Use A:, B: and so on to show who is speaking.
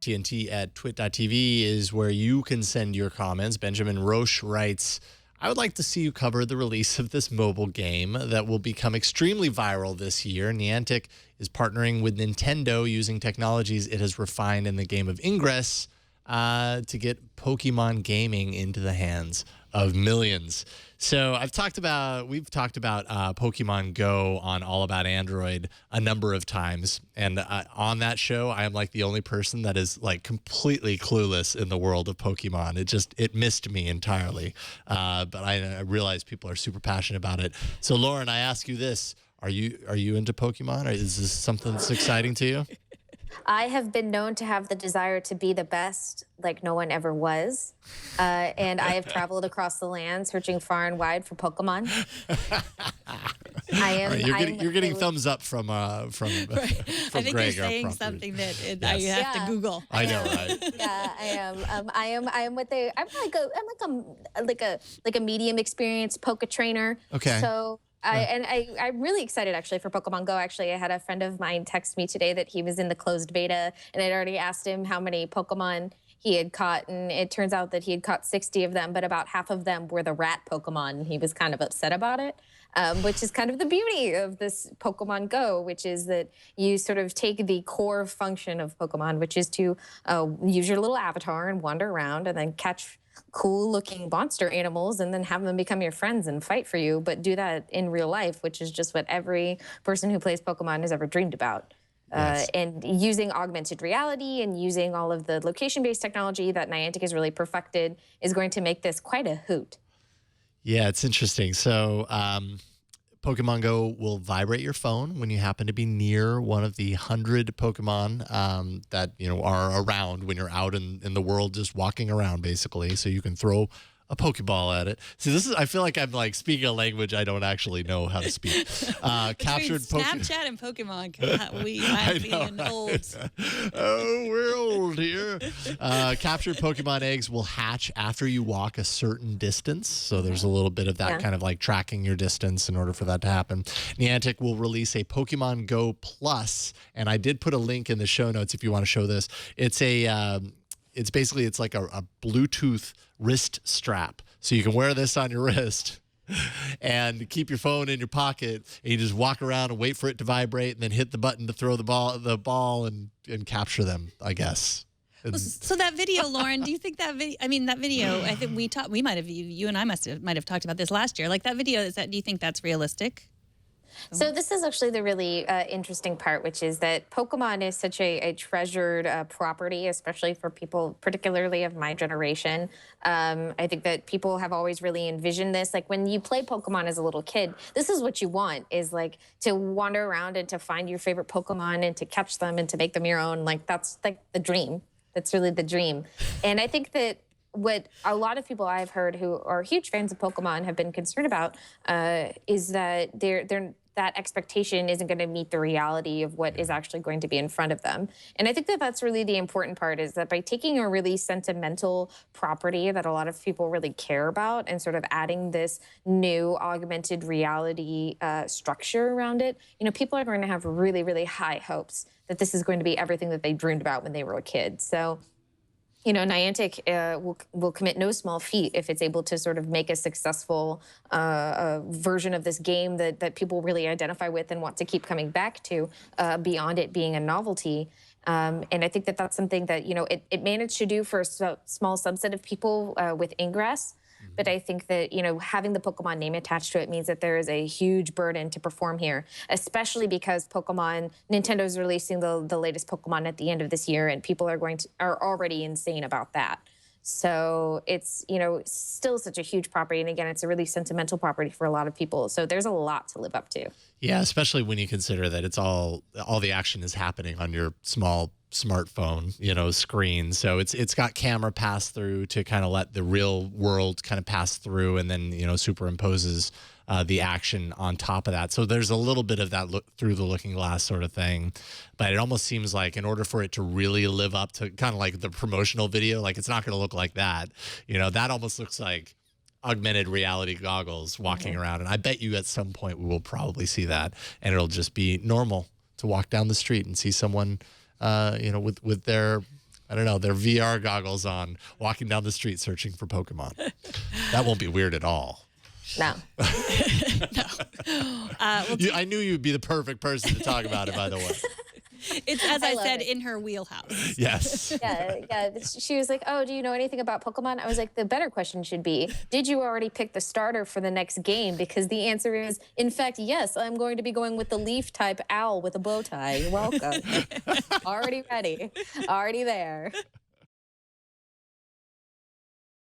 A: TNT at twit.tv is where you can send your comments. Benjamin Roche writes, I would like to see you cover the release of this mobile game that will become extremely viral this year. Niantic is partnering with Nintendo using technologies it has refined in the game of Ingress to get Pokemon gaming into the hands of millions. So we've talked about Pokemon Go on All About Android a number of times, and on that show, I am like the only person that is like completely clueless in the world of Pokemon. It missed me entirely, but I realize people are super passionate about it. So Lauren, I ask you this: Are you into Pokemon? Or is this something that's exciting to you?
B: I have been known to have the desire to be the best, like no one ever was. And I have traveled across the land searching far and wide for Pokemon.
A: You're getting thumbs up from
C: right.
A: from
C: I think
A: Greg,
C: you're saying something that you have to Google.
A: I know, right?
B: Yeah, I am. I am with a. I'm like a medium experienced Poke trainer.
A: Okay.
B: So. I'm really excited actually for Pokemon Go. Actually, I had a friend of mine text me today that he was in the closed beta, and I'd already asked him how many Pokemon he had caught, and it turns out that he had caught 60 of them, but about half of them were the rat Pokemon, and he was kind of upset about it, which is kind of the beauty of this Pokemon Go, which is that you sort of take the core function of Pokemon, which is to use your little avatar and wander around and then catch cool looking monster animals and then have them become your friends and fight for you, but do that in real life, which is just what every person who plays Pokemon has ever dreamed about. Yes. And using augmented reality and using all of the location-based technology that Niantic has really perfected is going to make this quite a hoot. Yeah,
A: it's interesting. So Pokemon Go will vibrate your phone when you happen to be near one of the 100 Pokemon that are around when you're out in the world, just walking around, basically. So you can throw a Pokeball at it. See, I feel like I'm like speaking a language I don't actually know how to speak.
C: Captured Snapchat and Pokemon. God, we might be old.
A: Oh, we're old here. Captured Pokemon eggs will hatch after you walk a certain distance. So there's a little bit of that kind of like tracking your distance in order for that to happen. Niantic will release a Pokemon Go Plus, and I did put a link in the show notes if you want to show this. It's it's like a Bluetooth wrist strap. So you can wear this on your wrist and keep your phone in your pocket, and you just walk around and wait for it to vibrate and then hit the button to throw the ball and capture them, I guess.
C: So that video, Lauren, do you think that video, I think you and I might have talked about this last year. Like that video, do you think that's realistic?
B: So this is actually the really interesting part, which is that Pokemon is such a treasured property, especially for people, particularly of my generation. I think that people have always really envisioned this. Like when you play Pokemon as a little kid, this is what you want, is like to wander around and to find your favorite Pokemon and to catch them and to make them your own. Like that's like the dream. That's really the dream. And I think that what a lot of people I've heard who are huge fans of Pokemon have been concerned about is that that expectation isn't going to meet the reality of what is actually going to be in front of them. And I think that that's really the important part, is that by taking a really sentimental property that a lot of people really care about and sort of adding this new augmented reality structure around it, people are going to have really, really high hopes that this is going to be everything that they dreamed about when they were a kid. So Niantic will commit no small feat if it's able to sort of make a successful version of this game that people really identify with and want to keep coming back to beyond it being a novelty. And I think that that's something that, it managed to do for a small subset of people with Ingress. But I think that, having the Pokemon name attached to it means that there is a huge burden to perform here, especially because Nintendo's releasing the latest Pokemon at the end of this year, and people are already insane about that. So it's, still such a huge property. And again, it's a really sentimental property for a lot of people. So there's a lot to live up to.
A: Yeah, especially when you consider that it's all the action is happening on your small smartphone, screen. So it's got camera pass through to kind of let the real world kind of pass through, and then, superimposes the action on top of that. So there's a little bit of that look through the looking glass sort of thing. But it almost seems like in order for it to really live up to kind of like the promotional video, like it's not going to look like that. That almost looks like augmented reality goggles walking around. And I bet you at some point we will probably see that, and it'll just be normal to walk down the street and see someone with their I don't know, their VR goggles on, walking down the street searching for Pokemon. That won't be weird at all.
B: No.
A: I knew you'd be the perfect person to talk about it, by the way.
C: It's, as I said,
B: it.
C: in her wheelhouse.
A: Yes.
B: Yeah. She was like, oh, do you know anything about Pokemon? I was like, the better question should be, did you already pick the starter for the next game? Because the answer is, in fact, yes, I'm going to be going with the leaf type owl with a bow tie. You're welcome. Already ready. Already there.